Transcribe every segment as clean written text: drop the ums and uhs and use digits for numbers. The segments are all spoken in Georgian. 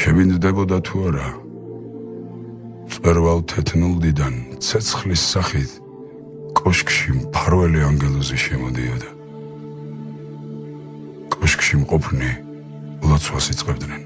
შევინდებოდა თუ არა მწვერვალ თეთნულდიდან ცეცხლის სახით კოშკში მფარველი ანგელოზი შემოდიოდა. კოშკში მყოფნი ლოცვას იწყებდნენ.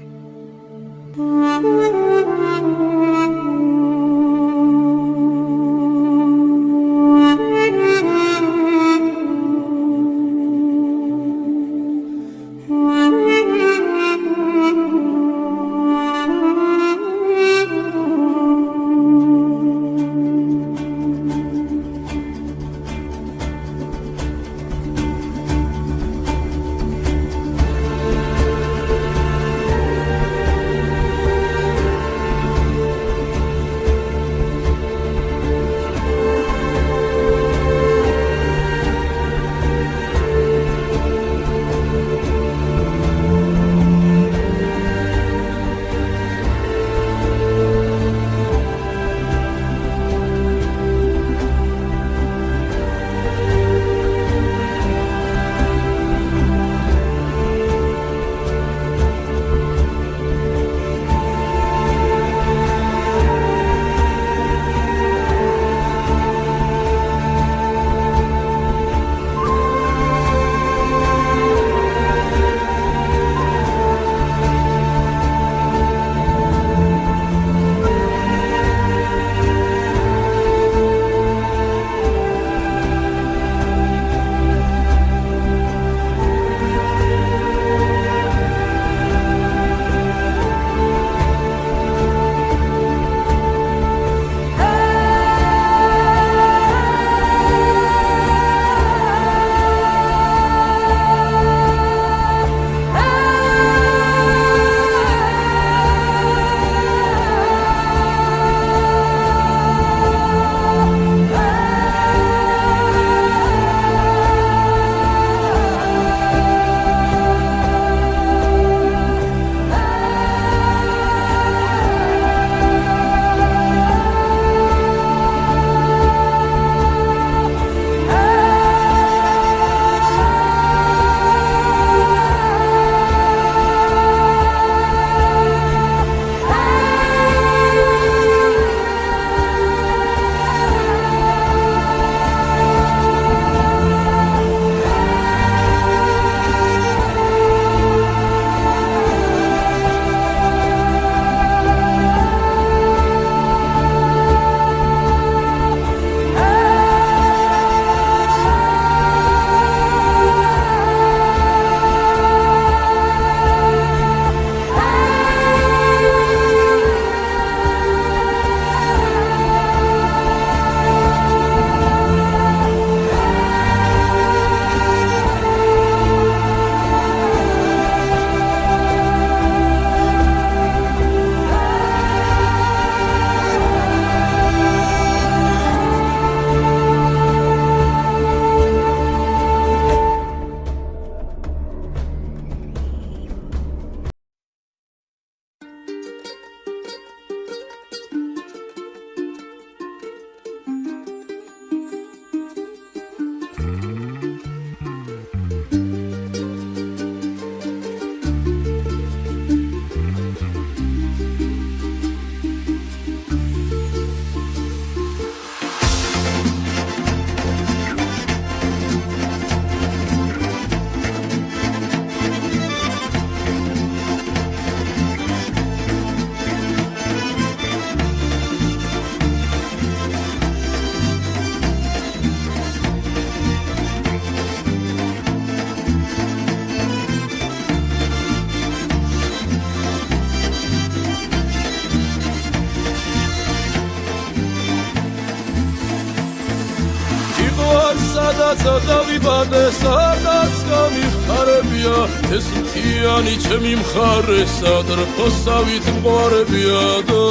სადაც დავიბადე, სადაც გამიხარებია, ეს მთიანი ჩემი მხარე, სადრფოსავით მყარებია და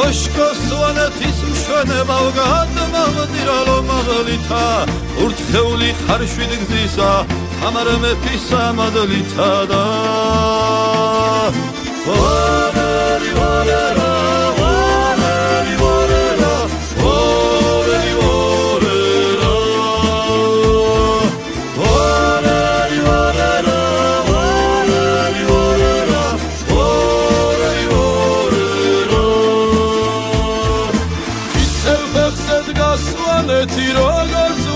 ოშკოს სვანეთის მშვენება გადმავდირალო მაღლითა, ურთხეული ხარშვით გზისა, თამარ მეფისა მადლითა და ვარერი ვარერა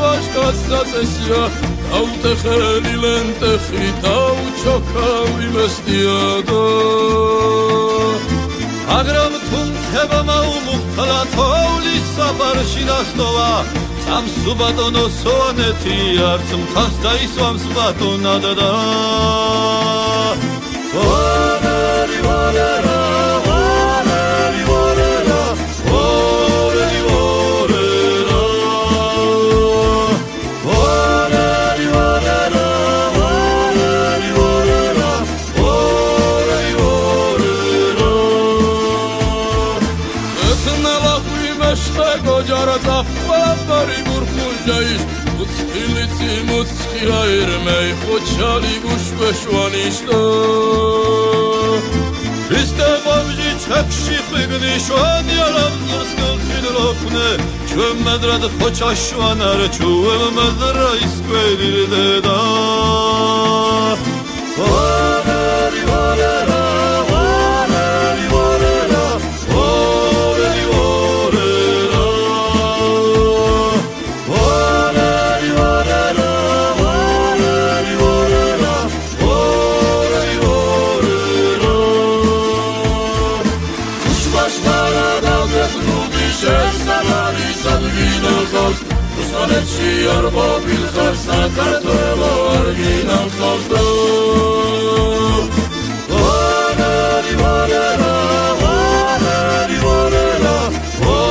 ვაშკაცწესია აუტეხელი ლენტეხი დაუჩოქავი მესტიადო მაგრამ თუ მთება მაუმუხთლა თოვლის საფარში დასტოვა წამსუ ბატონო სოანეთი არც მთას დაისვამს ბატონად და ვარარი ვარარა ვარარი ვარარა ვარარი ვარარა ვარარი ვარარა ვარარი ვარარა ვარარი ვარარა ეთნალახვი მეშხე გოჯარაცა ბაბარი გურხუნჯაიშ უცხილიცი მუცხია ერმეი ხოჩალი გუშკვეშვანიშტო Χριστέ πόμჟი ჩაკში ხვიგნი შვანი ალამზურს გილხიდროფნე ჩვენ მედრად ხოჩაშვანარ ჩვენ მედრა ისკვერირდედა ვარარი ვარარა ვარარი ვარარა ვარარი ვარარა ვარარი ვარარა ვარარი ვარარა ვარარი ვარარა უშვაშტარა დაგეძლუდი შესაბარი სადგინახავს რუსონეთში არ მობილხარ საქართველო არ გინახავს და ვარარი ვარარა ვარარი ვარარა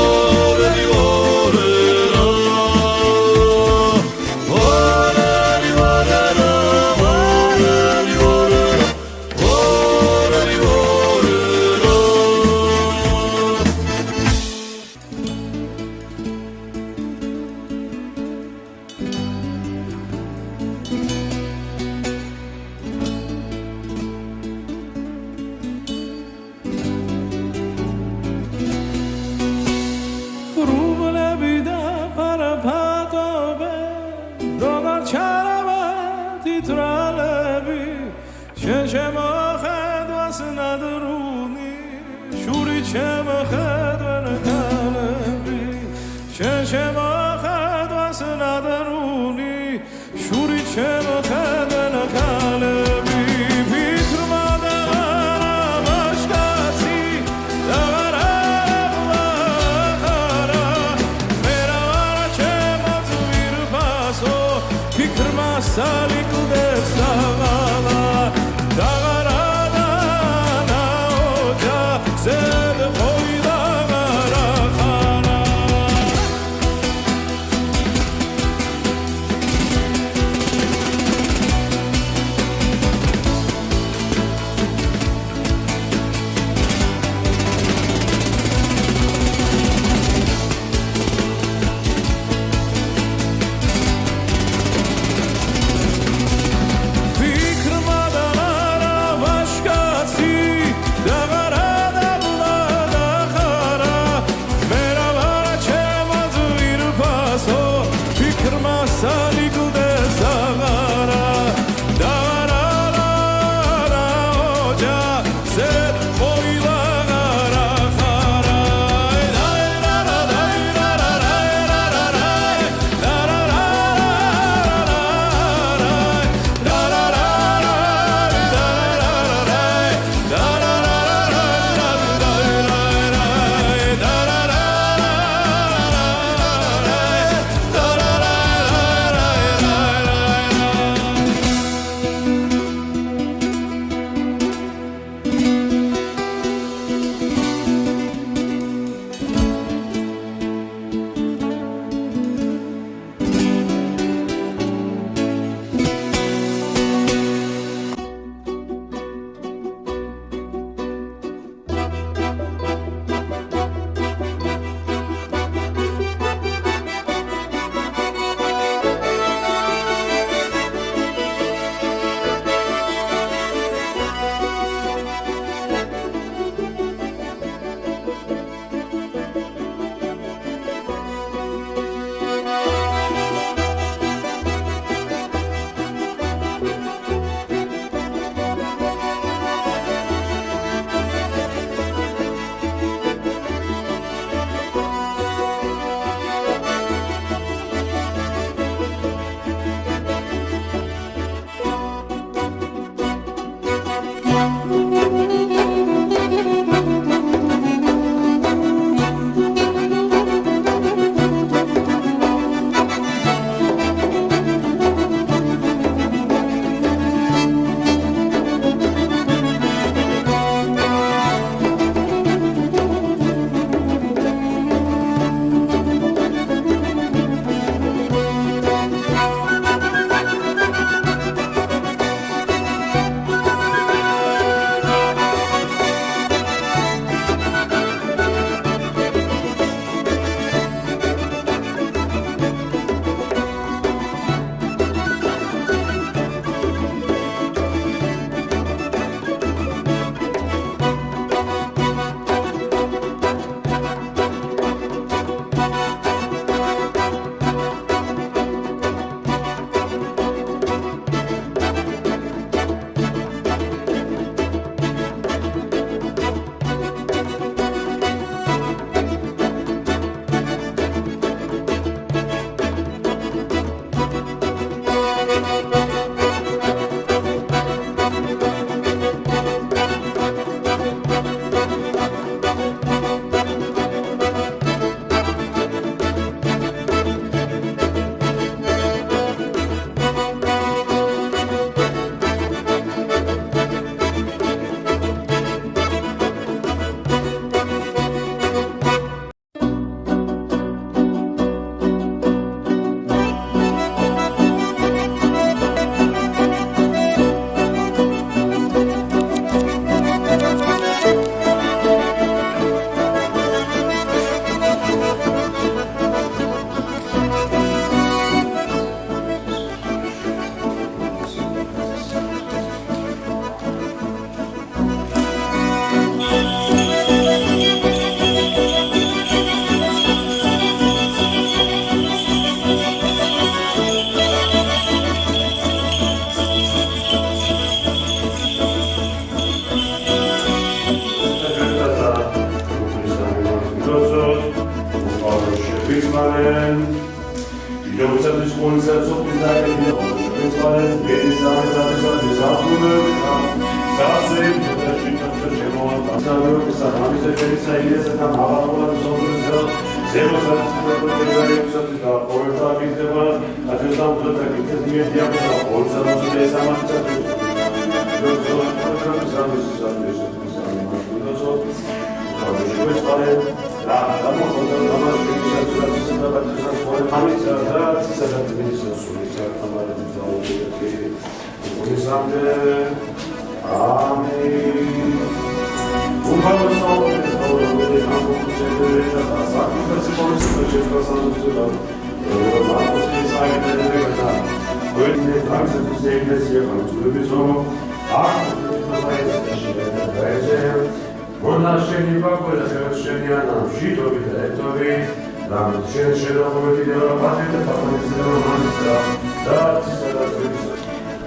ვარარი ვარარა ვარარი ვარარა ვარარი ვარარა ვარარი ვარარა ხრუბლები და ფარფატობე როგორ ჩარავად ითრალები შენ შემოხედვას ნადრუნი შური შემოხედვენ ქალები შენ შემოხედვას ნადრუნი შური შემოხედვენ ქალები ფიქრმა და ვაშკაცი Salikudef savala dagarada naoja zed khoida garakhana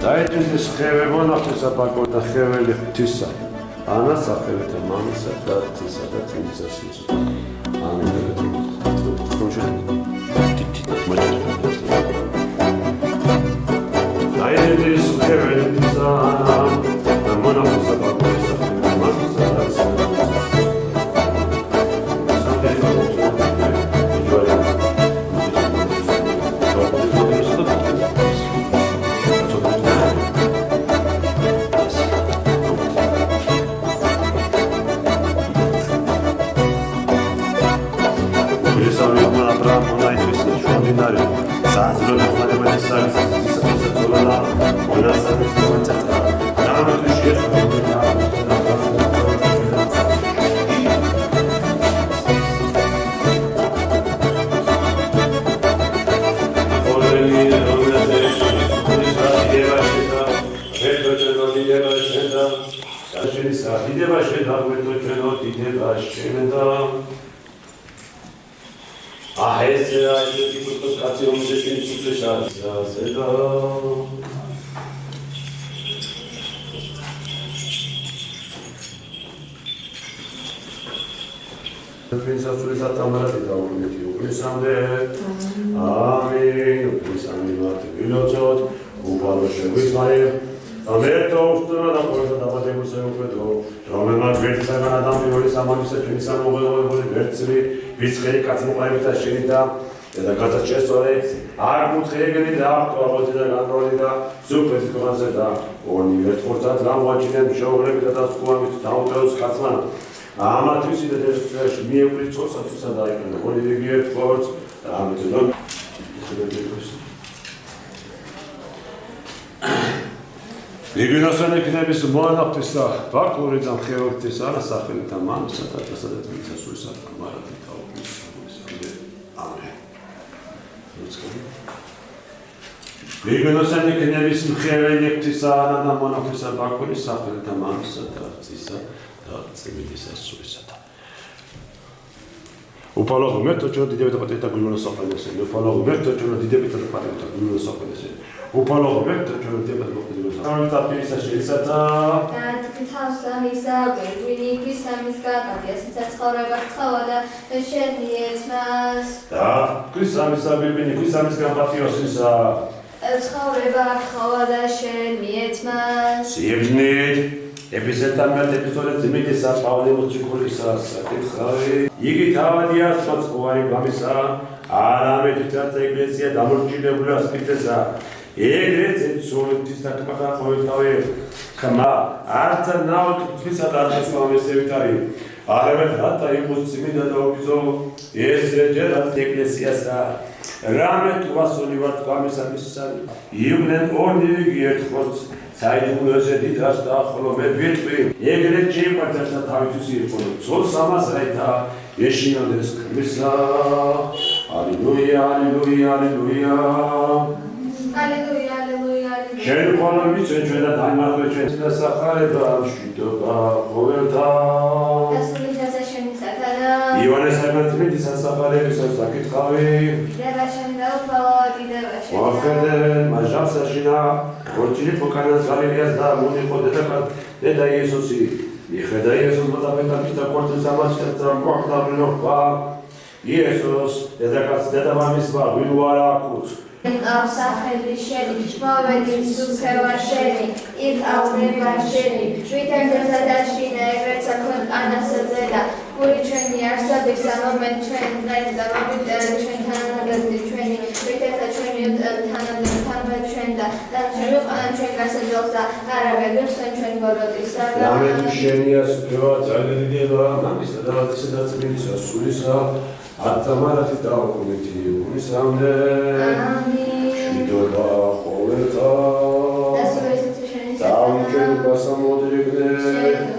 დაეჭირდეს ხევე მონახულსა ბაკოთა ხეველი ღვთისა ანა სახელთა მამისა და ღვთისა და წმინდისა ამინ დაეჭირდეს ხეველი ღვთისა ანა მონახულსა ბაკოთა მამისა და მონახულსა ბაკურიდან ხეოთის არა სახელთა მამისა და დასადაწმინდა სულისა და მარადი თავის ამენ. რიგონოსანი კნევის ხეოთისა არა და მონახულსა ბაკურის სახელთა მამისა და წისა და წმინდისა სულისა და უპალოღ მეთო ჩვენ დიდებითა პატითა გულმოს საფანესე უპალოღ მეთო ჩვენ დიდებითა პატითა გულმოს საფანესე უპალოღ მეთო ჩვენ დიდებითა პატითა ამთა პირისა შეიცადა თავსამისა გვირგვინი ქვისამის გაკადია სიცოცხლება ხავა და შენიეთ მას და ქვისამისა გვირგვინი ქვისამის გაკადიოსისა ცხოვრება ხავა და შენიეთ მას სიებნით ეპიზოდამდე ეპიზოდზე ძიმედისა პავლე მოციქულისა საკითხავი იგი თავადია სოცხოარი გამისა არამედ თვითონ ეკლესია დამორჩილებული ასპიტესა ეგრეც სულეთის დაკმაყა ყოველთავე ხმა არც ნაუტვისა და შესვამესევიტარი არამედ რათა იყოს ძიმედა და ოფიზო ეს ჯერაც ეკლესიასა რამე თვასული ვარ გამისამისან იუნენ ორნივი ერთხოს საიდუმლოზე დიდას და ხოლო მე ვიტყვი ეგრეთ შეიმართა თავისთვის იყო ძოლ სამასაითა ეშინოდეს ქრისა ალილუია ალილუია ალილუია ალილუია ალილუია შენ ხოლო მიცენ ჩვენ და დამარხე ჩვენ და სახარება მშვიდობა ყოველთა დასულითაზე შენი სათანა ივანეს საერთმეტის სახარებისას საკითხავი დედა შენი და უფალო დიდება შენი ვახდენ მაჟავსაშინა ორჯილი ფოკანას გალერეას და მონიყო დედა იესოსი მიხედა იესოს მოტაბეტა და კორტის ამასტერთა მოხდა ვლოხა იესოს დედაკაც დედამამის ვინ ვარ აქვს Avsaheli şeri, mavedi sukeva şeri, ilk avreba şeri, vitendeza daşine egretsa kod anasazeda, puri çöni arsa biksama men çöni nayda, mabit çöni tananagaddi çöni, viteta çöni tananagaddi tanba çönda, dan çöni anan çöni gasadolsa, arabe gürsen çöni borodisa. Lamet şeniya sukeva, zalgedi deva, mamisa davatisi datsbilisa, sulisa, Atamarati dokumenti, unisamde. Shidova qoverta. Davunken basamodrigne.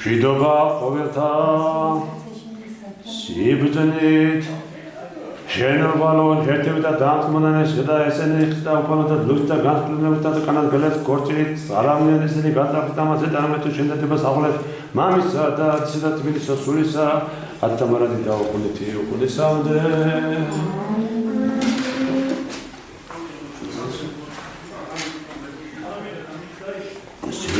Shidova qoverta, sibzanit, შენობალო ერთები და დაამტმანან შედა ესენი ხდა უყოლოდ ლუსტა განსკვლელებით და კანალ გელეს კორჭით არავინ ესენი გადაფრთამაზე და ამეთუ შენდებას აღლებს მამისა და ცდა თბილისის სულისა ათამარადი და უყოლეთი უყოლესამდე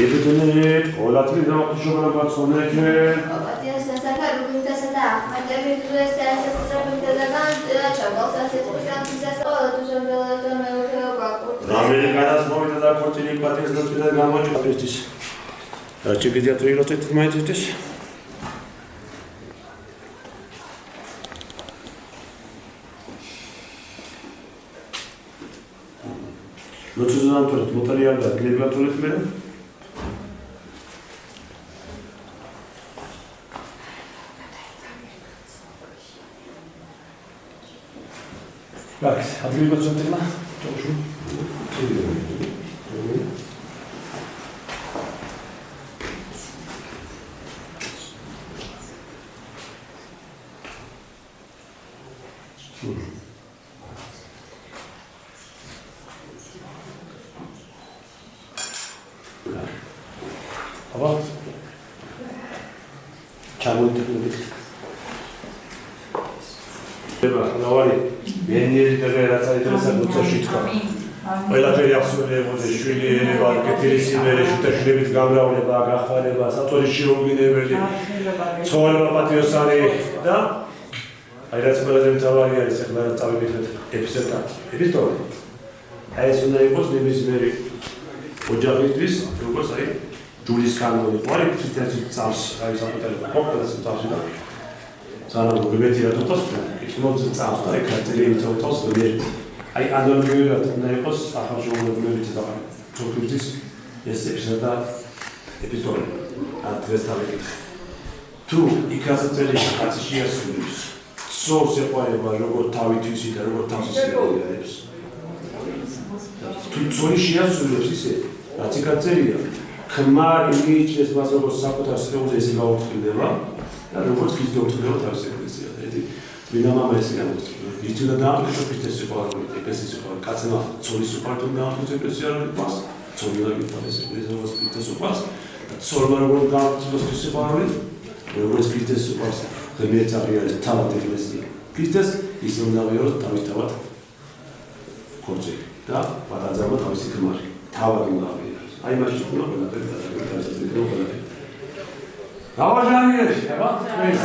Yetenit, olatri da oqishobala batsoneke. Opatias da sakar rubutas da ahmademi tues da sastrabim da gant chabalsa setqisam sas olatujobala da meukeo qaqut. Amerikanas movida da kortili patias da gamochopestis. Chikizia trilotet maitis. Lotuzan tolet motariam da libatolet mere. Εντάξει, θα βγει το τσέντημα. Aber ჩამოიტანეთ. ება, ნავარი, ვენიერი და რაც აიტრესა გუცაში თქვა. ყველაფერი აღსრულებოდეს შვილი ერევა, კეთილი სიმღერა, შეთაშლებით გამრავლება, გახარება, საწოლის შეუგინებელი, ცხოვრება პატიოსანი და აი რაც ყველაზე მთავარი არის ახლა წავიდეთ ეპიზოდი. აი ეს უნდა იყოს ნებისმიერი ოჯახისთვის, როგორც აი ჯულის კანონი, ყარი ციტაცი წავს, აი საკუთარი პოპულაცია წავს და სანამ გვიმეთი რა თქოს, იქ მოძ წავს და აი ქართული თვითონ ვერ აი ანალოგიურად უნდა იყოს ახალშობილების და ჯგუფის ეს ეპიზოდი ადრეს დავიკითხე. თუ იქასწრელი კაცი შეასრულებს სოუს ეყარება როგორ თავითვისი და როგორ თავს შეაძლებს. თუ ძონი შეასრულებს ისე რაც იქაწერია ხმარ იმიჩეს მას როგორც საკუთარ სხეულზე ესე გაუთხილდება და როგორც ის გაუთხილდება თავის ეკლესია. ერთი ვინა მამა ესე გამოცხადდა. იცოდა დაამტკიჩო ქრისტეს სიყვარული, ეკლესიის სიყვარული, კაცმა ცოლის სიყვარული დაამტკიჩო ეკლესია არ იყოს. ცოლი არის ეკლესიის ქრისტეს სიყვარული და ცოლმა როგორ დაამტკიჩო ქრისტეს სიყვარული, როგორც ქრისტეს სიყვარული. ღმერთი არის თავად ეკლესია. ქრისტეს ის უნდა ღიაროს თავისთავად ქორწილი და პატაძაბა თავისი ქმარი. თავად უნდა ღიაროს. აი მაშინ უნდა ყველაფერი გადაგეკეთოს. გავაჟანიერე, აბა? ეს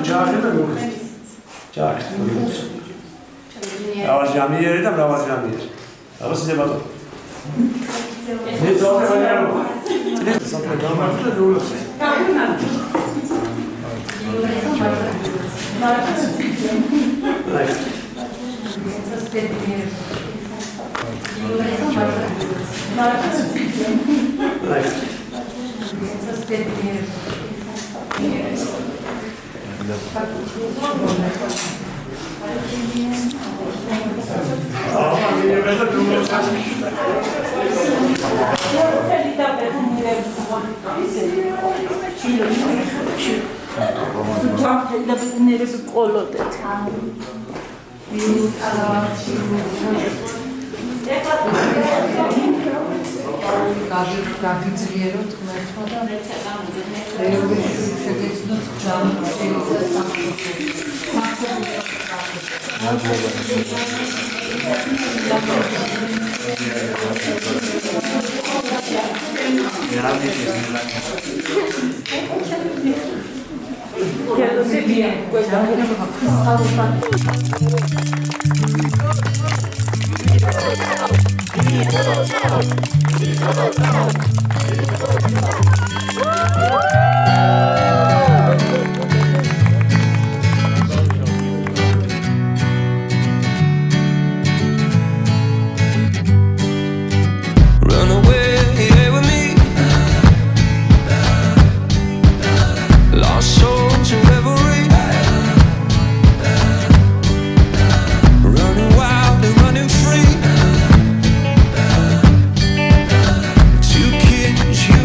ჯარი და გულს. ჯარი. გავაჟანიერე და გავაჟანიერე. აბა სიდებათო. ეს ზოგადად არ არის. ეს საფრთხე გამართლა გულს. გაგიძლიეროთ ღმერთმა და რეალობაში შეგეცნოთ Run away with me, lost soul to reverie, running wild and running free. Two kids.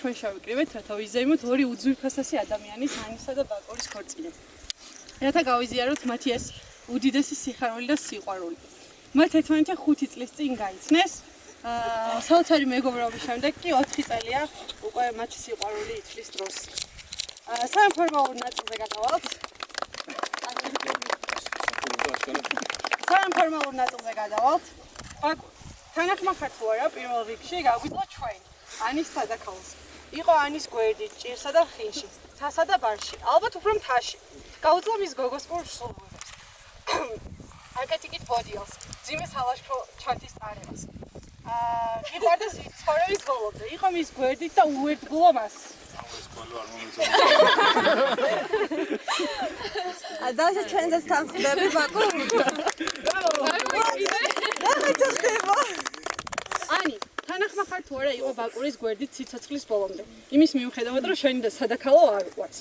ჩვენ შევიკრიბეთ, რათა ვიზეიმოთ ორი უძვირფასესი ადამიანის ანისა და ბაკურის ქორწინება. რათა გავიზიაროთ მათი ეს უდიდესი სიხარული და სიყვარული. მათ ერთმანეთთან 5 წლის წინ გაიცნეს. საოცარი მეგობრობის შემდეგ კი 4 წელია უკვე მათი სიყვარული იცვლის დროს. საინფორმაციო ნაწილზე გადავალთ. საინფორმაციო ნაწილზე გადავალთ. თანახმახარ თუ არა პირველ რიგში გავგვიწყო ჩვენ ანის სადაქაოს. იყო ანის გვერდით, ჭირსა და ხინში, თასა და ბარში, ალბათ უფრო მთაში. გავუძლო მის გოგოს სრულმუნდებს. აკეთიკით ბოდიელს, ძიმეს ალაშქრო ჩანთის წარებას. გიყვარდა ცხოვრების ბოლომდე, იყო მის გვერდით და უერთგულო მას. ადაშა ჩვენზეც თანხმდები ბაკუ. რა ხდება? ანი, თანახმახარ თუ არა იყო ბაკურის გვერდით ციცოცხლის ბოლომდე. იმის მიუხედავად, რომ შენი და სადაქალო არ უყვარს.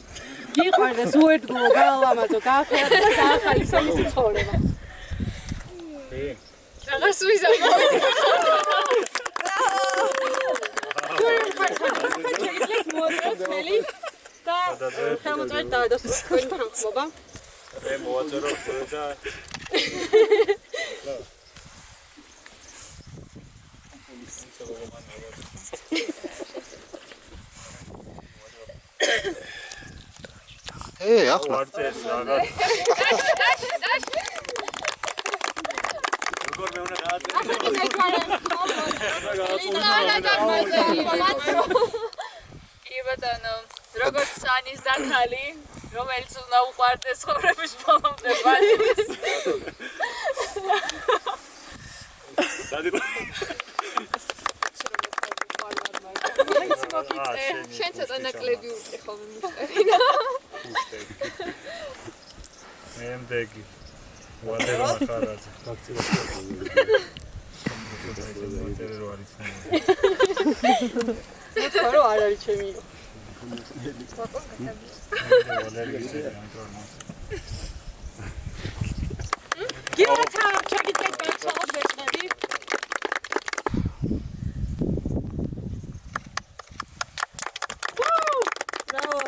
გიყვარდა უერთგულო, გაალამაზო, გაახერხა და გაახალისო მისი ცხოვრება. რაღაც ვიზამო. და ხელმოწერით დავადასტუროთ თქვენი თანხმობა. მე მოვაწერო და ახლა ვარწეს რაღაც როგორ მე უნდა კი ბატონო, როგორც ანის დათალი, რომელიც უნდა უყვარდეს ცხოვრების ბოლომდე ბაჟის. შენ ცოტა ნაკლები უწი ხოლმე მისწერინა. მემდეგი ვატერო ახალაძე ხო არ არის ჩემი. გიოცა ჩაგიწევთ ბაცალობ ვეწნები. ბრავო.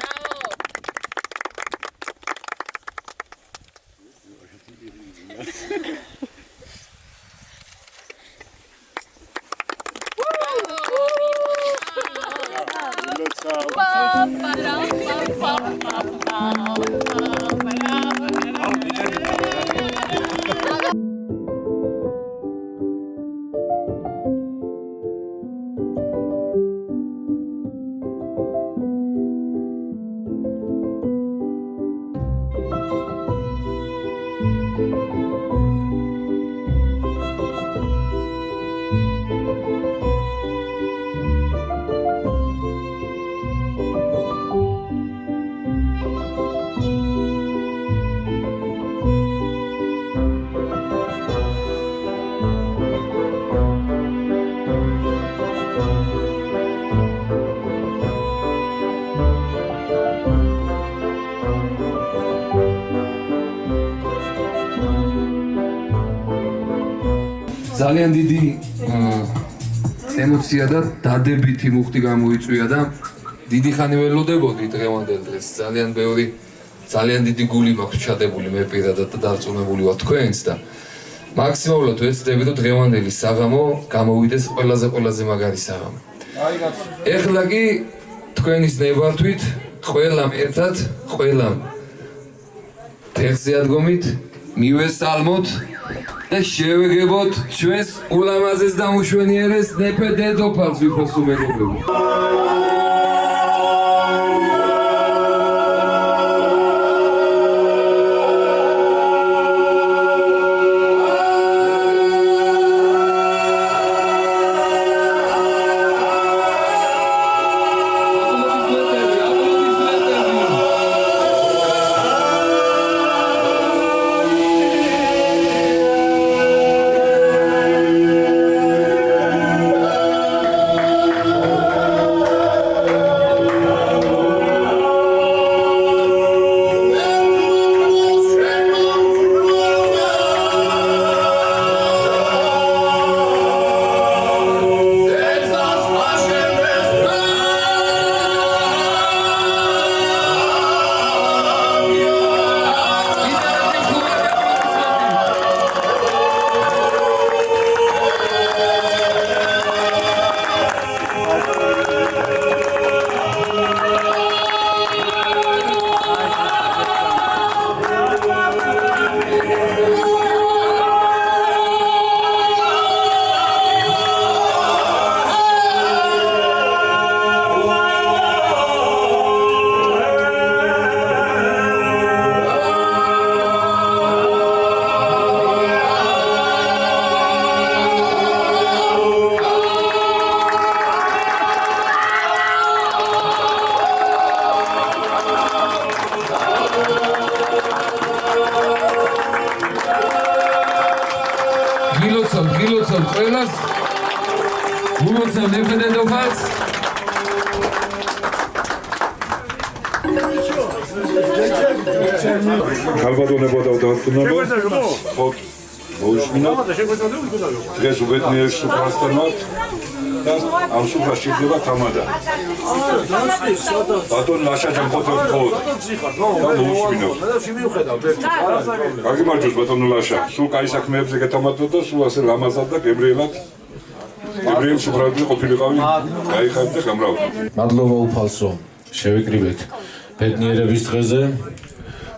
ძალიან დიდი ემოცია და დადებითი მუხტი გამოიწვია და დიდი ხანი ველოდებოდი დღევანდელ დღეს. ძალიან დიდი გული მაქვს ჩადებული მე პირადად და დარწმუნებული ვარ თქვენც და მაქსიმალურად ვეცდები რომ დღევანდელი საღამო გამოვიდეს ყველაზე მაგარი საღამო. ეხლა კი თქვენის ნებართვით ყველამ ერთად, ყველამ თეხზე ადგომით მივესალმოთ და შევეგებოთ ჩვენს ულამაზეს და უშვენიერეს ნეფე დედოფალს ვიფროსო მეგობრებო. გილოცავ ყველას გულოცავ ნებდენობას ქალბატონებო და დათუნებო ხო მოუსმინოთ დღეს უბედნიერ სუფრასთან ვართ და ამ სუფრას ჭირდება თამადა ბატონ ლაშაჯან ხოთებ ხო და მოუსმინოთ გაგიმარჯოს ბატონ ლაშა სულ კაი საქმეებზე გეთამადოთ და სულ ასე ლამაზად და გებრიელად გებრიელ სუფრაზე ყოფილიყავი გაიხარეთ და გამრავთ მადლობა უფალს რომ შევიკრიბეთ ბედნიერების დღეზე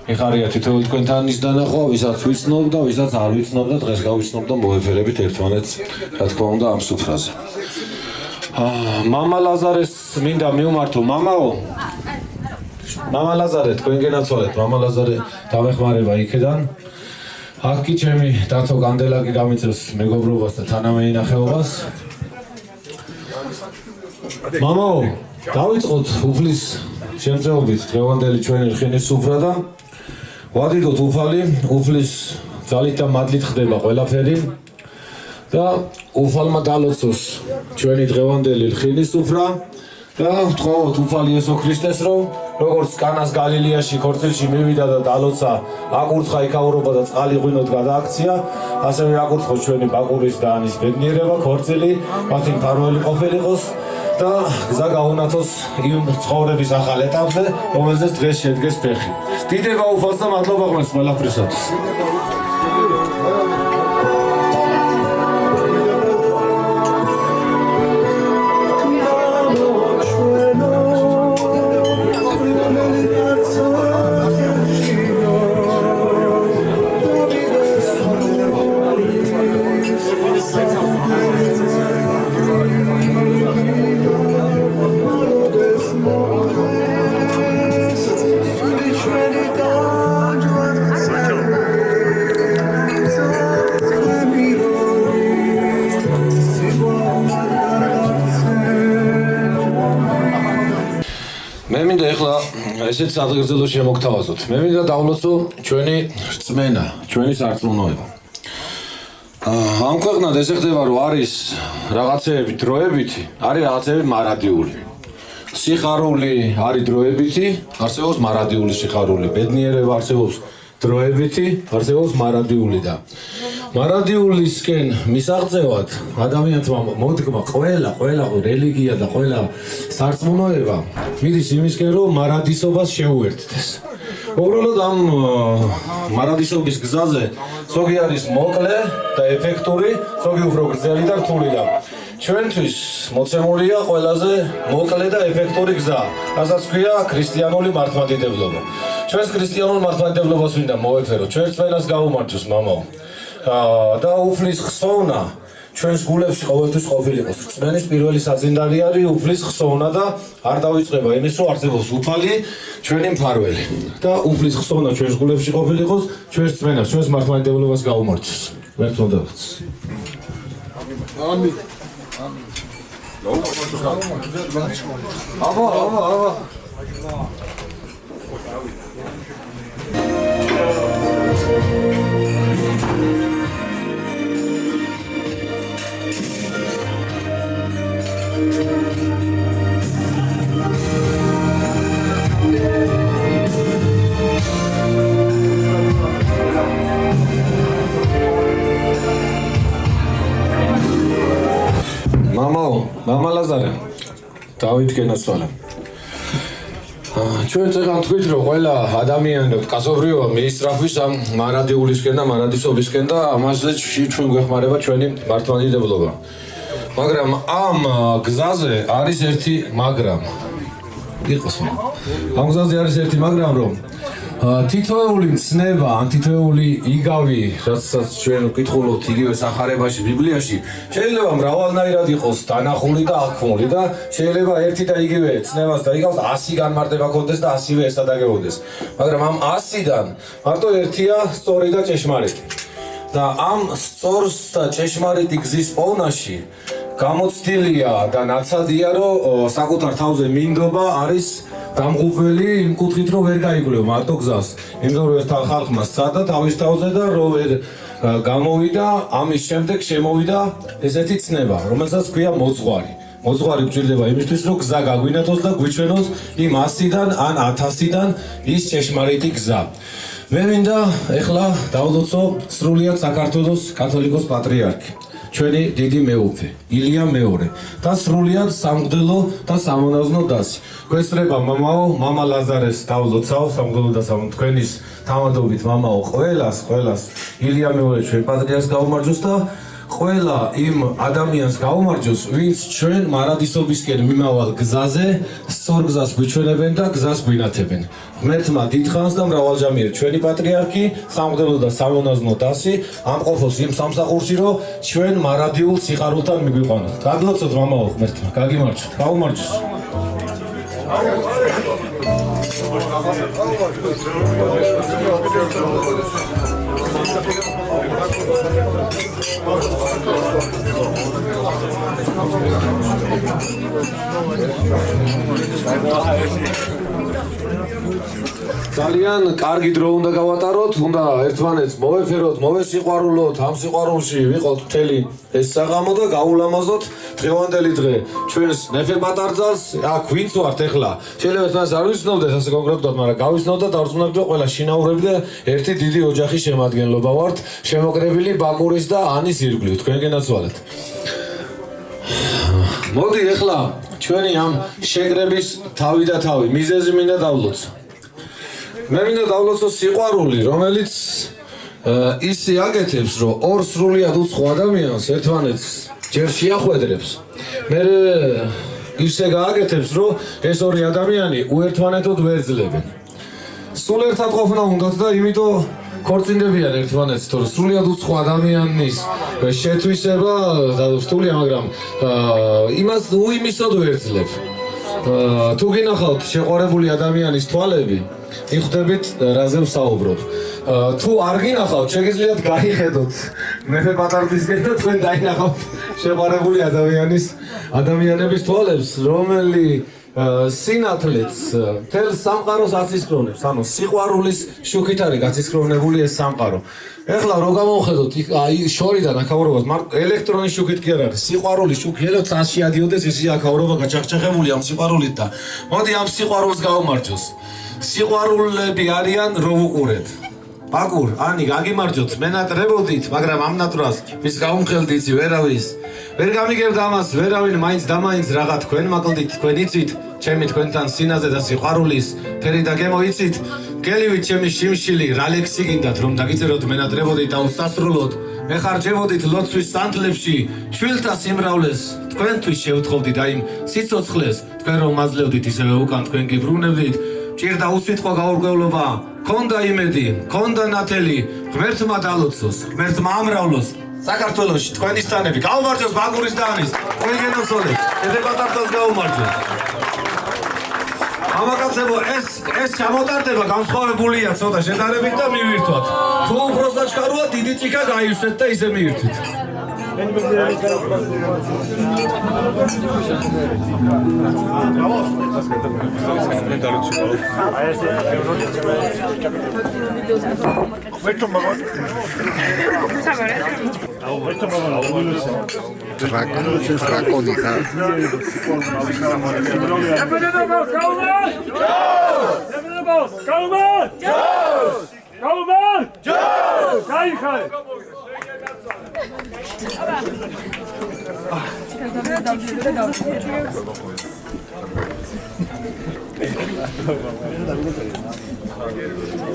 მიხარია თითოეულ თქვენთან ის დანახვა, ვისაც ვიცნობ და ვისაც არ ვიცნობ და დღეს გავიცნობ და მოეფერებით ერთმანეთს, რა თქმა უნდა, ამ სუფრაზე. მამა ლაზარეს მინდა მივმართო, მამაო. მამა ლაზარე, თქვენ გენაცვალეთ, მამა ლაზარე დავეხმარება იქედან. აქ კი ჩემი დათო კანდელაკი გამიწევს მეგობრობას და თანამეინახეობას. მამაო, დავიწყოთ უფლის შემწეობით დღევანდელი ჩვენი რხინის სუფრა და ვადიდოთ უფალი, უფლის ძალით და მადლით ხდება ყველაფერი და უფალმა დალოცოს ჩვენი დღევანდელი რხინის სუფრა და ვთხოვოთ უფალი იესო ქრისტეს რომ როგორც კანას გალილეაში ქორწილში მივიდა და დალოცა აკურთხა იქაურობა და წყალი ღვინოდ გადააქცია ასევე აკურთხოს ჩვენი ბაკურის და ანის ბედნიერება ქორწილი მათი მფარველი ყოფილიყოს და გზა გაუნათოს იმ ცხოვრების ახალ ეტაპზე, რომელზეც დღეს შედგეს ფეხი. დიდება უფალს და მადლობა ღმერთს ყველაფრისათვის. მე მინდა ეხლა ესეც ადგილზე შემოგთავაზოთ. მე მინდა დავლოცო ჩვენი რწმენა, ჩვენი სარწმუნოება. ამ ქვეყნად ესე ხდება, რომ არის რაღაცეები დროებითი, არის რაღაცეები მარადიული. სიხარული არის დროებითი, არსებობს მარადიული სიხარული, ბედნიერება არსებობს დროებითი, არსებობს მარადიული და მარადიულისკენ მისაღწევად ადამიანთმა მოდგმა ყველა რელიგია და ყველა სარწმუნოება მიდის იმისკენ, რომ მარადისობას შეუერთდეს. უბრალოდ ამ მარადისობის გზაზე ზოგი არის მოკლე და ეფექტური, ზოგი უფრო გრძელი და რთული და ჩვენთვის მოცემულია ყველაზე მოკლე და ეფექტური გზა, რასაც ქვია ქრისტიანული მართლმადიდებლობა. ჩვენს ქრისტიანულ მართლმადიდებლობას მინდა მოვეფეროთ, ჩვენ რწმენას გაუმარჯოს მამაო. და უფლის ხსოვნა ჩვენს გულებში ყოველთვის ყოფილიყოს. რწმენის პირველი საძინდარი არის უფლის ხსოვნა და არ დავიწყება იმის, რომ არსებობს უფალი, ჩვენი მფარველი. და უფლის ხსოვნა ჩვენს გულებში ყოფილიყოს, ჩვენს რწმენას, ჩვენს მართლმადიდებლობას გაუმარჯოს. მერწოდაც. ამინ. აბა. მამა ლაზარე, დავით გენაცვალა. ჩვენ წეგან თქვით, რომ ყველა ადამიანი კაცობრიობა მიისწრაფვის ამ მარადიულისკენ და მარადისობისკენ და ამაზე ჩვენ გვეხმარება ჩვენი მართლმადიდებლობა. მაგრამ ამ გზაზე არის ერთი მაგრამ. იყოს. ამ გზაზე არის ერთი მაგრამ, რომ თითოეული მცნება, ან თითოეული იგავი, რასაც ჩვენ ვკითხულობთ იგივე სახარებაში, ბიბლიაში, შეიძლება მრავალნაირად იყოს დანახული და აღქმული და შეიძლება ერთი და იგივე ცნებას დაიგავს 100 განმარტება ქონდეს და 100-ვე ესადაგებოდეს. მაგრამ ამ 100-დან მარტო ერთია სწორი და ჭეშმარიტი. და ამ სწორს და ჭეშმარიტი გზის პოვნაში გამოცდილია და ნაცადია, რომ საკუთარ თავზე მინდობა არის დამღუპველი იმ კუთხით, რომ ვერ გაიგლო მარტო გზას. იმიტომ რომ ეს ხალხმა სცადა თავის თავზე და რომ ვერ გამოვიდა, ამის შემდეგ შემოვიდა ესეთი ცნება, რომელსაც ქვია მოძღვარი. მოძღვარი გვჭირდება იმისთვის, რომ გზა გაგვინათოს და გვიჩვენოს იმ 100-დან ან 1000-დან ის ჭეშმარიტი გზა. მე მინდა ეხლა დავლოცო სრულიად საქართველოს კათოლიკოს პატრიარქი. ჩვენი დიდი მეუფე, ილია მეორე და სრულიად სამღვდელო და სამონაზვნო დასი. გვესწრება მამაო, მამა ლაზარეს დავლოცავ სამღვდელო და თქვენის თამადობით მამაო, ყველას ილია მეორე ჩვენ პატრიარქს გაუმარჯოს და ყველა იმ ადამიანს გაუმარჯოს, ვინც ჩვენ მარადისობისკენ მიმავალ გზაზე სწორ გზას გვიჩვენებენ და გზას გვინათებენ. ღმერთმა დიდხანს და მრავალჯამიერ ჩვენი პატრიარქი, სამღვდელო და სამონაზვნო დასი ამყოფოს იმ სამსახურში, რომ ჩვენ მარადიულ სიხარულთან მიგვიყვანოთ. გაგლოცოთ მამაო ღმერთმა, გაგიმარჯოთ, გაუმარჯოს. ძალიან კარგი დრო უნდა გავატაროთ, უნდა ერთმანეთს მოვეფეროთ, მოვესიყვარულოთ, ამ სიყვარულში ვიყოთ მთელი ეს საღამო და გაულამაზოთ დღევანდელი დღე. ჩვენს ნეფე-პატარძალს, აქ ვინც ვართ ეხლა, შეიძლება ერთმანეთს არ ვიცნობდეთ ასე კონკრეტულად, მაგრამ გავიცნობთ და დავწუნებთ, რომ ყველა შინაურები და ერთი დიდი ოჯახის შემადგენლობა ვართ, შემოკრებილი ბაკურის და ანის ირგვლივ, თქვენ გენაცვალეთ. მოდი ეხლა ჩვენი ამ შეკრების თავი და თავი, მიზეზი მინდა დავლოცო. მე მინდა დავლოცო სიყვარული, რომელიც ისე აკეთებს, რომ ორ სრულიად უცხო ადამიანს ერთმანეთს ჯერ შეახვედრებს. მე ისე გააკეთებს, რომ ეს ორი ადამიანი უერთმანეთოდ ვერ ძლებენ. სულ ერთად ყოფნა უნდათ და იმიტომ ქორწინდებიან ერთმანეთს, თორე სრულიად უცხო ადამიანის შეთვისება რთულია, მაგრამ იმას უიმისოდ ვერ ძლებ. თუ გინახავთ შეყვარებული ადამიანის თვალები, მიხვდებით რაზე ვსაუბრობ. თუ არ გინახავთ, შეგიძლიათ გაიხედოთ მეფე-პატარძისკენ და თქვენ დაინახავთ შეყვარებული ადამიანების თვალებს, რომელი სინათლეც თელ სამყაროს აცისკრონებს, ანუ სიყვარულის შუქით არის გაცისკრონებული ეს სამყარო. ეხლა რო გამოვხედოთ შორიდან აქაურობას, ელექტრონის შუქით კი არ არის, სიყვარულის შუქი ელო წასში ადიოდეს, ისი აქაურობა გაჩახჩახებული ამ სიყვარულით და მოდი ამ სიყვარულს გაუმარჯოს. სიყვარულები არიან რო ვუყურეთ. ბაკურ, ანი, გაგიმარჯოთ, მენატრებოდით, მაგრამ ამ ნატრას მის გაუმხელდი იცი ვერავის. ვერ გამიგებთ ამას, ვერავინ მაინც და მაინც რაღა თქვენ მაკლდით, თქვენ იცით, ჩემი თქვენთან სინაზე და სიყვარულის ფერი და გემო იცით. გელივით ჩემი შიმშილი, რა ლექსი გინდათ რომ დაგიწეროთ მენატრებოდით და უსასრულოდ მეხარჯებოდით ლოცვის სანთლებში, შვილთა სიმრავლეს თქვენთვის შევთხოვდით აი იმ სიცოცხლეს, თქვენ რომ მაძლევდით ისევე უკან თქვენ გიბრუნებდით. ჭირდა უსიტყვა გაურკვევლობა, ქონდა იმედი, ქონდა ნათელი, ღმერთმა დალოცოს, ღმერთმა ამრავლოს საქართველოში თქვენი სტანები, გაუმარჯოს ბაკურის და ანის, თქვენ გენოცვალეთ, მეფე-პატარძალს გაუმარჯოს. ამაკაცებო, ეს ჩამოტარდება განსხვავებულია ცოტა შედარებით და მივირთვათ. თუ უფრო საჩქაროა, დიდი ჭიქა გაივსეთ და ისე მივირთვით. დრაკონი ხარ.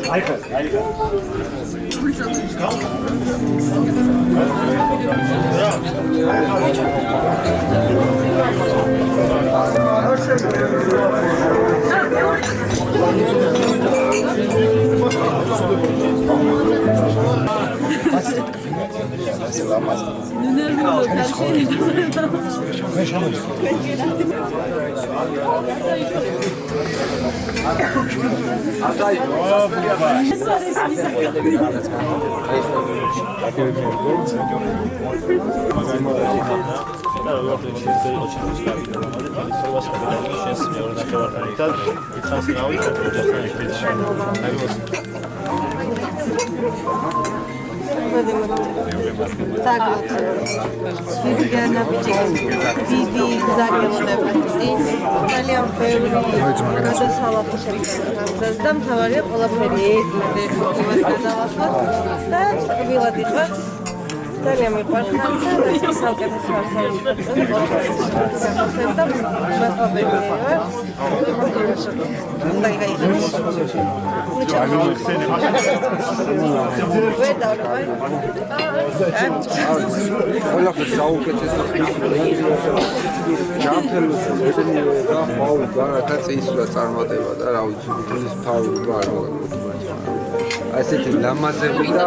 Აკეთებს და როგორ შეიძლება იყოს ჩემს კარგი და მომავალ თავისუფლებას გადაგიხადოს შენს მეორე ნახევართან ერთად იცავს რავი ოჯახთან ერთად შეგოს დიდი ზაგელოდებები ძალიან ბევრი გადასალახი შეგვიძლია და მთავარია ყველაფერი ერთმანეთს გადავასვათ და ტკბილად იყვეთ ძალიან მიყვარს და საუკეთესო არსებობს და მეთოდები ყველაფერს საუკეთესო ჯანმრთელობის და ყოველ გარდა წისვლა წარმატება და რა ვიცი თულის ფაული არ მოგაკეთებია ასეთი ლამაზები და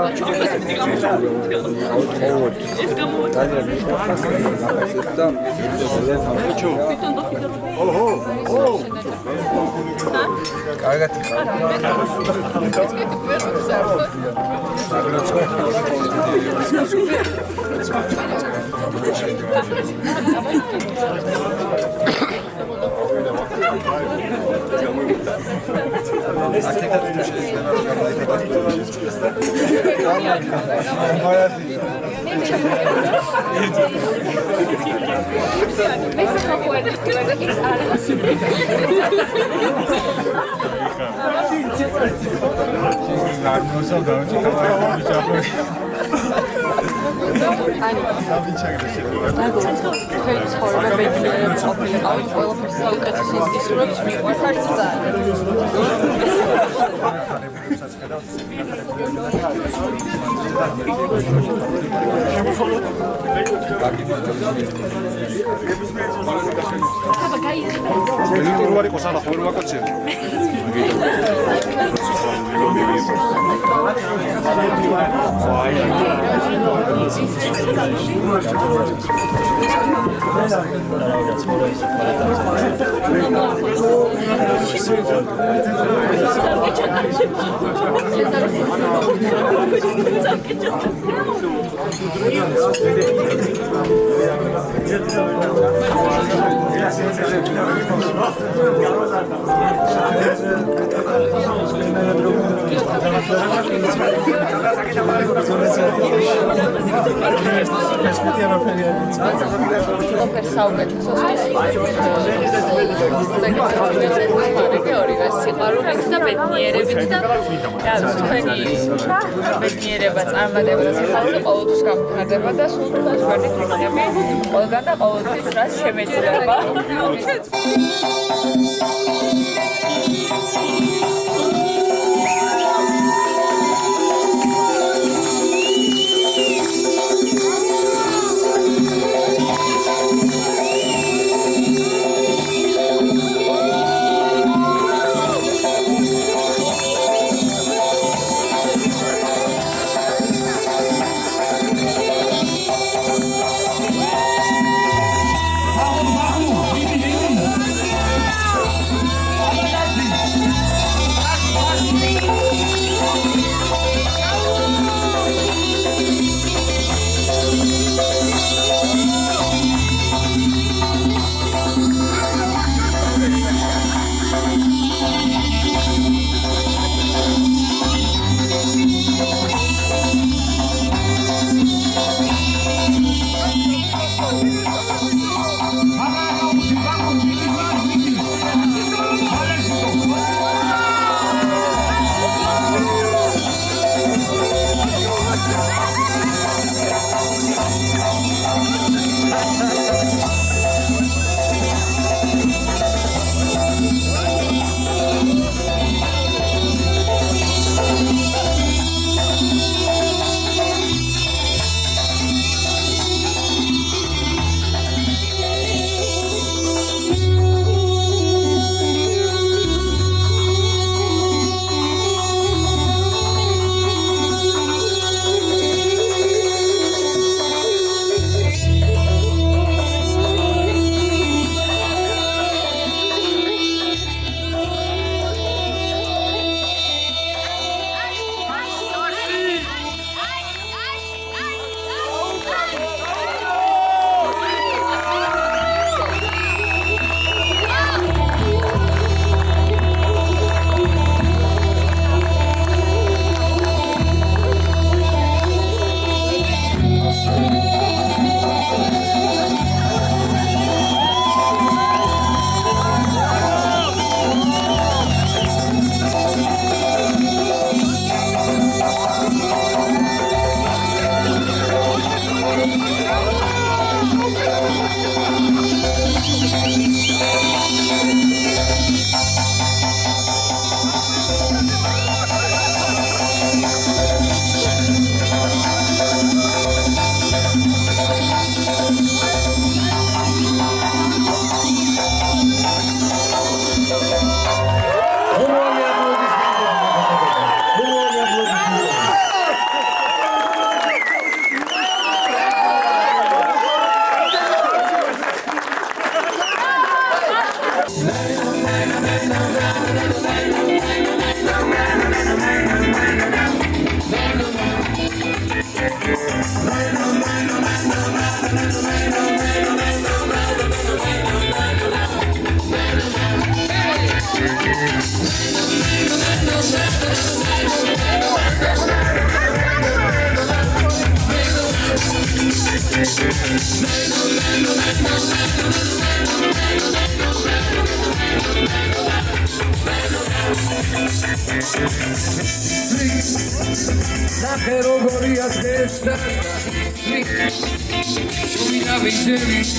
ბედნიერება წარმატება და სიხარული ყოველთვის გამხარდება და სულ თავს ვერდით ვიქნები ყველგან და ყოველთვის რაც შემეძლება. ნახე როგორია დღეს და შუმი დავიჯერის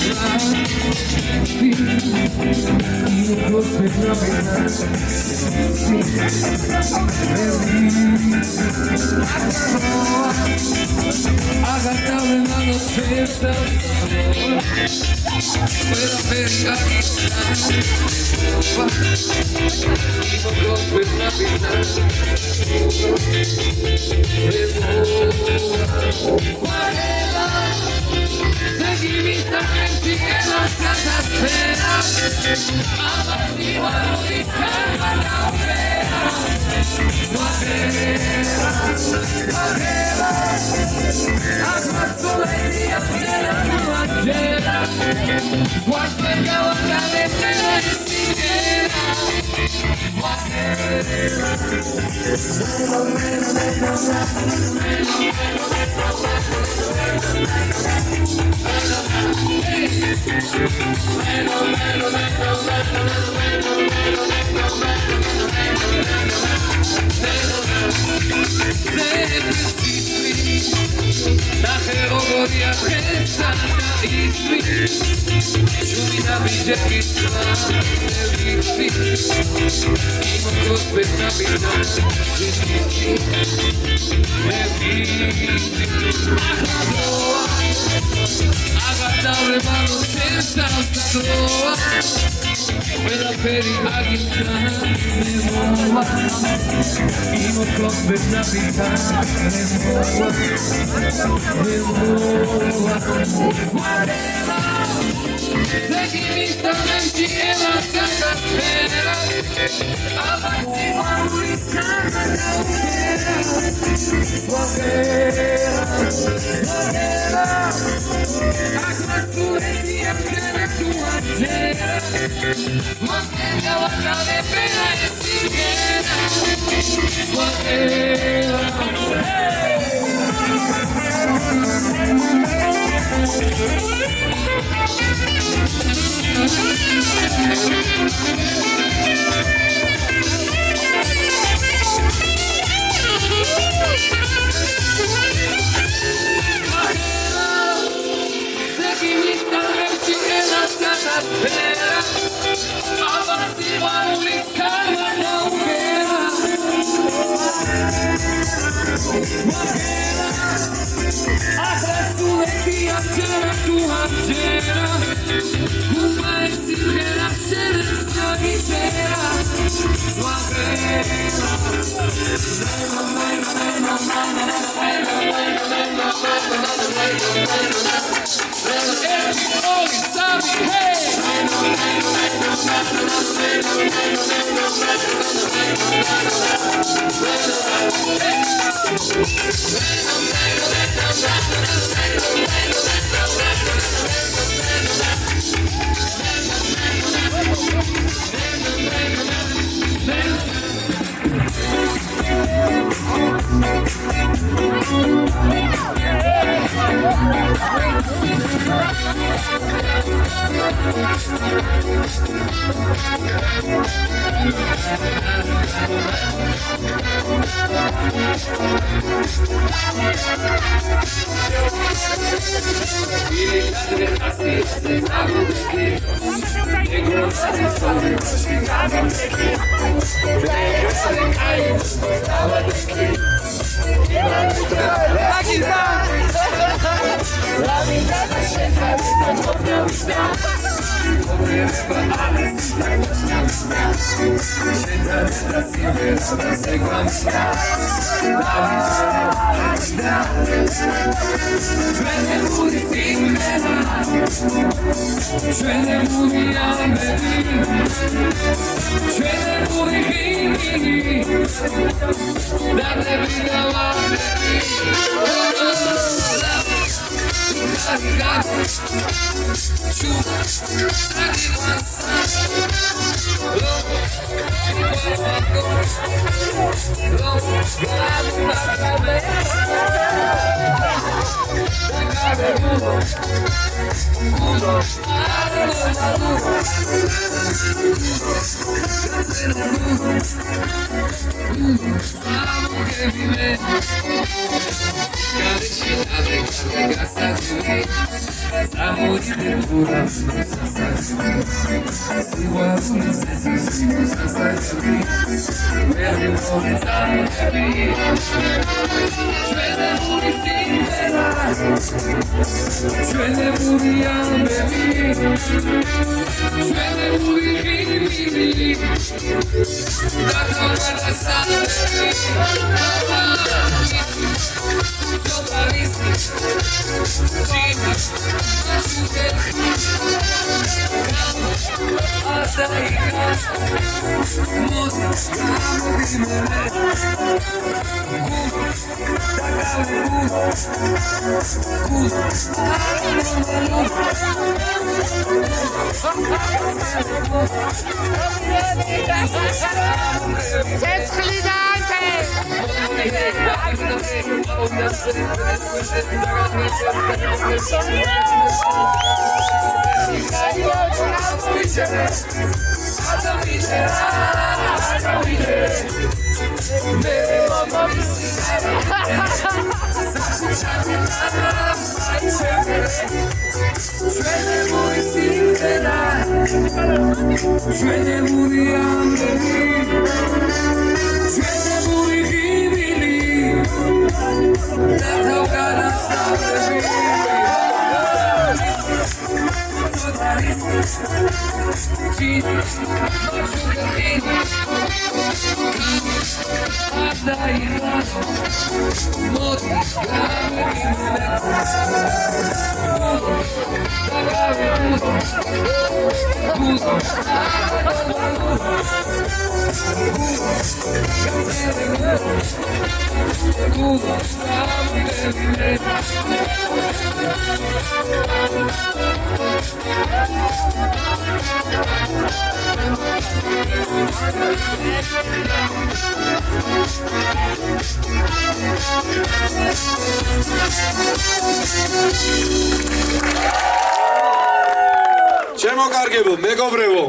შემოკარგებო, მეგობრებო,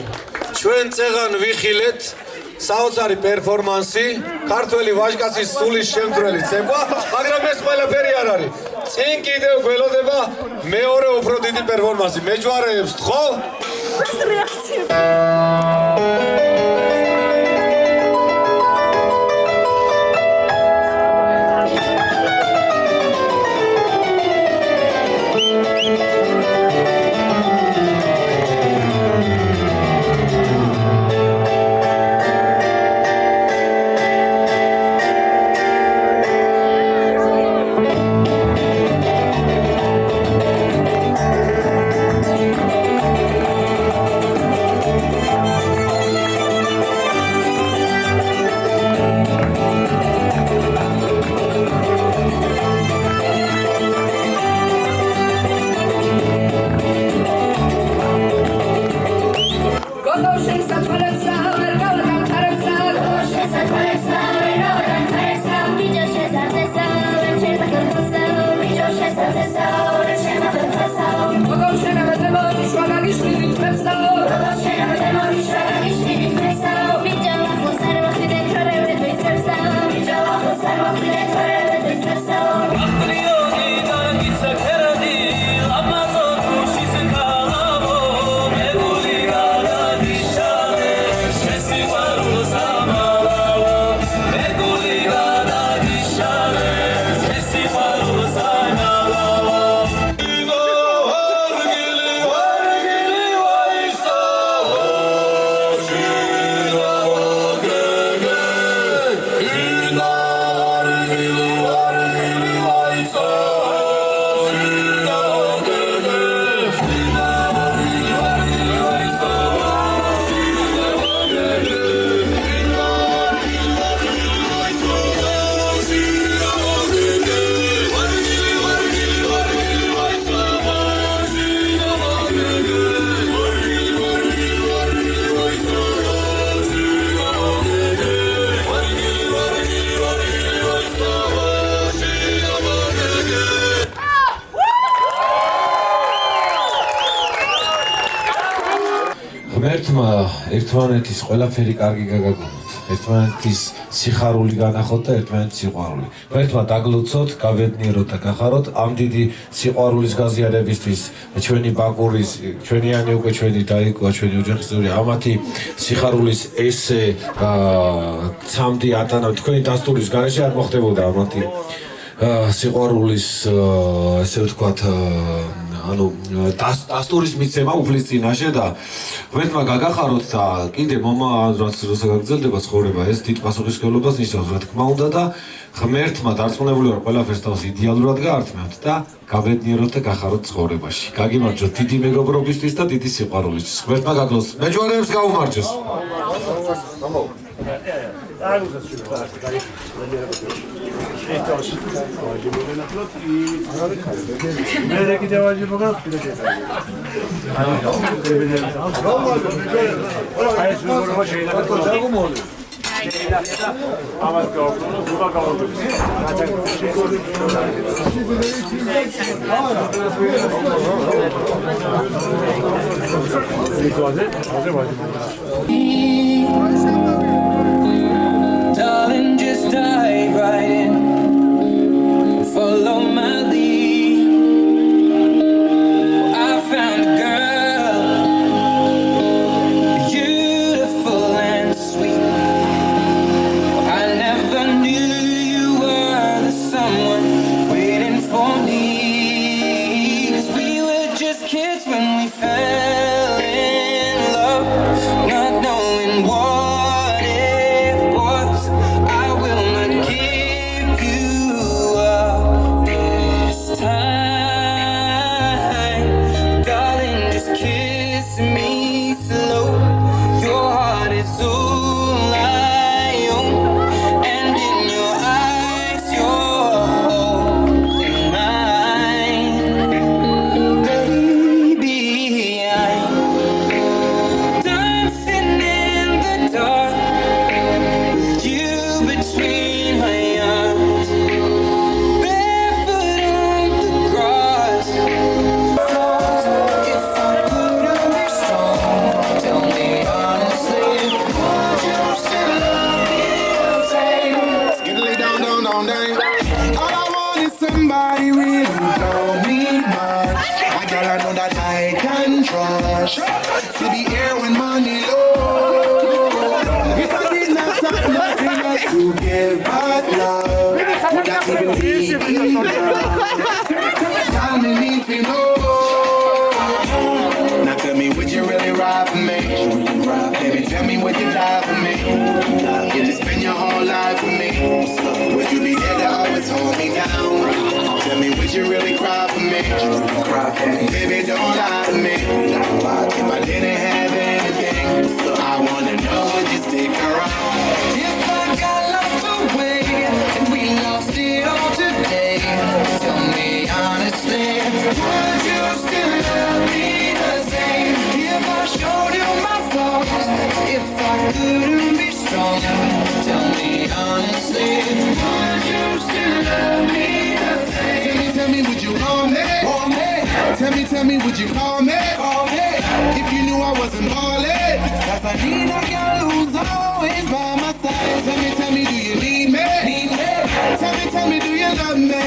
ჩვენ წეღან ვიხილეთ საოცარი პერფორმანსი, ქართველი ვაჟკაცის სულის შემძვრელი ცეკვა, მაგრამ ეს ყველაფერი არ არის. წინ კიდევ გველოდება მეორე უფრო დიდი პერფორმანსი. მეჯვარეებს თხოვ? ღმერთმა ერთმანეთის ყველაფერი კარგი გაგაგონოთ. ერთმანეთის სიხარული განახოთ და ერთმანეთის სიყვარული. ღმერთმა დაგლოცოთ, გავედნიეროთ და გახაროთ ამ დიდი სიყვარულის გაზიარებისთვის ჩვენი ბაკურის, ჩვენიანი უკვე ჩვენი დაიკვა, ჩვენი ოჯახის წევრი ამათი სიხარულის ესე ცამდი ატანა თქვენი დასტურის გარეშე არ მოხდებოდა ამათი სიყვარულის ესე ვთქვათ ანუ დასტურის მიცემა უფლის წინაშე და ღმერთმა გაგახაროთ და კიდე რაც როცა გაგრძელდება ცხოვრება ეს დიდ პასუხისმგებლობას ნიშნავს რა თქმა უნდა და ღმერთმა დარწმუნებული ვარ ყველაფერს თავს იდეალურად გაართმევთ და გავედნიეროთ და გახაროთ ცხოვრებაში. გაგიმარჯოთ დიდი მეგობრობისთვის და დიდი სიყვარულისთვის. ღმერთმა გაგლოს მეჯვარეებს გაუმარჯოს. Darling, just dive right in. Follow my lead. I found a girl, beautiful and sweet. I never knew you were the someone waiting for me. 'Cause we were just kids when we fell in love, not knowing what it was. I will not give you up this time. Darling, just kiss me slow. Your heart is all I own, and in your eyes you're holding mine. Baby, I'm dancing in the dark with you between my arms, barefoot on the grass. If I couldn't be strong, tell me honestly, would you still love me the same? Get lay down. All I want is somebody really don't need much. My girl, I know that I can trust. To be here when money low. If I did not have nothing else to give but love, would that even be enough? Tell me need to know. Now tell me, would you really ride for me? Baby, tell me, would you die for me? Would you spend your whole life with me? Would you be there to always hold me down? Tell me, would you really cry for me? Baby, don't lie to me. If I didn't have anything, I wanna know, would you stick around? If I got locked away and we lost it all today, tell me honestly, would you still love me the same? If I showed you my flaws, if I couldn't be strong, tell me honestly, would you still love me the same? Tell me, would you call me? Tell me, would you call me? If you knew I wasn't ballin', 'cause I need a girl who's always by my side. Tell me, do you need me? Tell me, do you love me?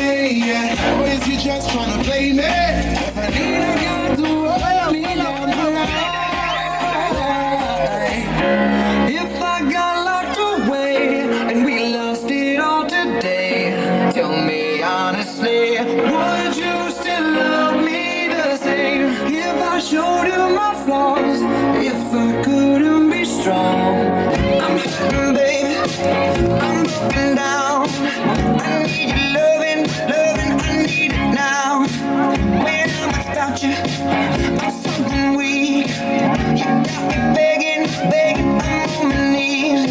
Or is you just tryna play me? 'Cause I need a girl to hold me down the line. If I got locked away and we lost it all today, tell me honestly, would you still love me the same? If I showed you my flaws, if I couldn't be strong, I'm hurting, baby, I'm broken down. I need your loving, I need it now. When I'm without you, I'm something weak. You got me begging, I'm on my knees.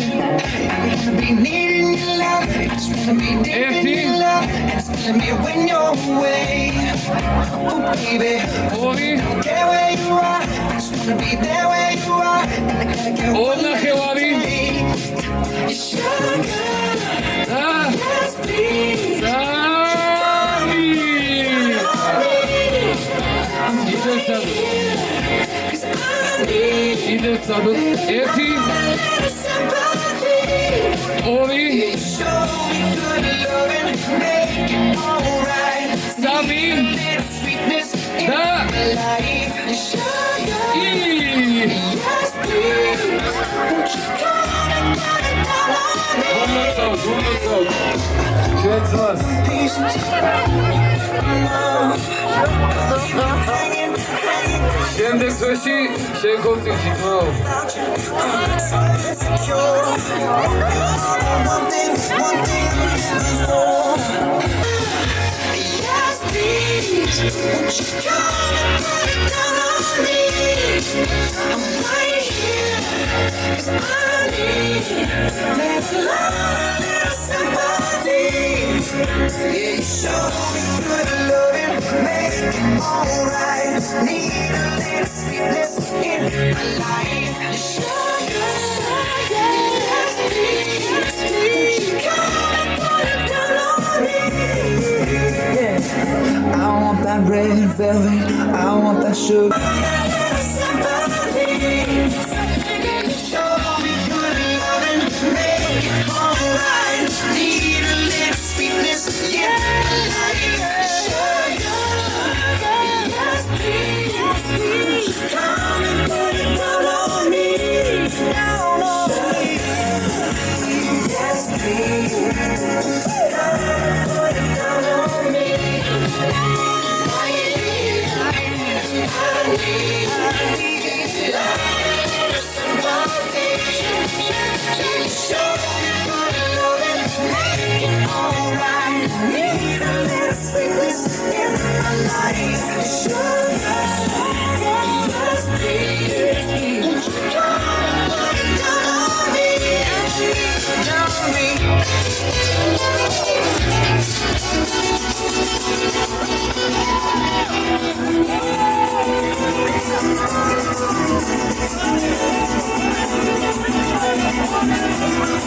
I wanna be needing your love, I just wanna be deep in your love, and it's killing me when you're away. Oh baby, there where you are, I just wanna be there where you are, and I gotta get what you say. You sugar, yes please. I'm ვსწავლოთ. 1, 2, 3, შენ კონცერტში ხო? I want that red velvet, I want that sugar.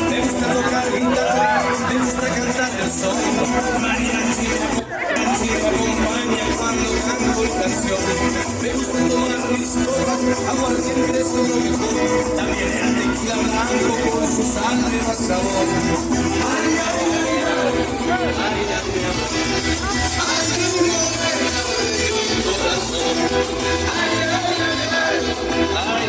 Me gusta tocar guitarra, me gusta cantar el son. Mariachi me acompaña cuando canto mi canción. Me gusta tomar mis copas, aguardiente es lo mejor. También el tequila blanco con su sal me da sabor. Ay, ay, ay, ay, ay, ay, de mi corazón. Ay, ay, ay, ay, ay, ay, de mi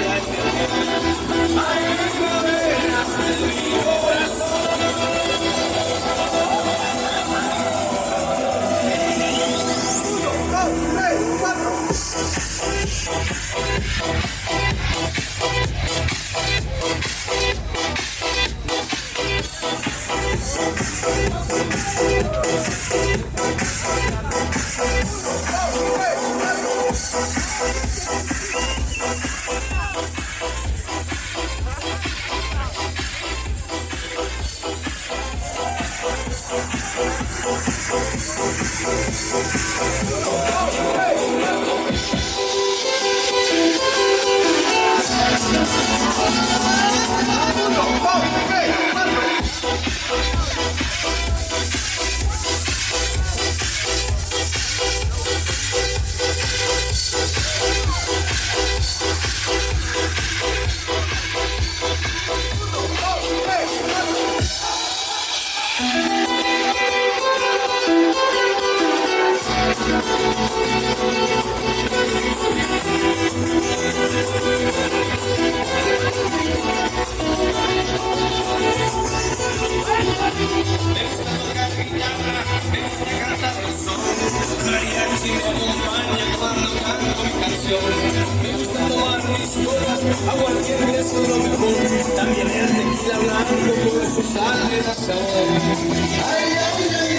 corazón. Mariachi me acompaña cuando canto mi canción. Me gusta tomar mis copas, aguardiente es lo mejor. También el tequila blanco por su sal me da sabor. Ay, ay, ay, ay, ay,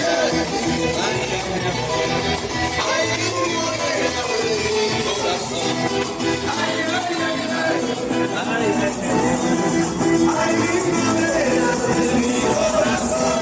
ay, mi morena de mi corazón. Ay, ay, ay, ay, ay, ay, mi morena de mi corazón.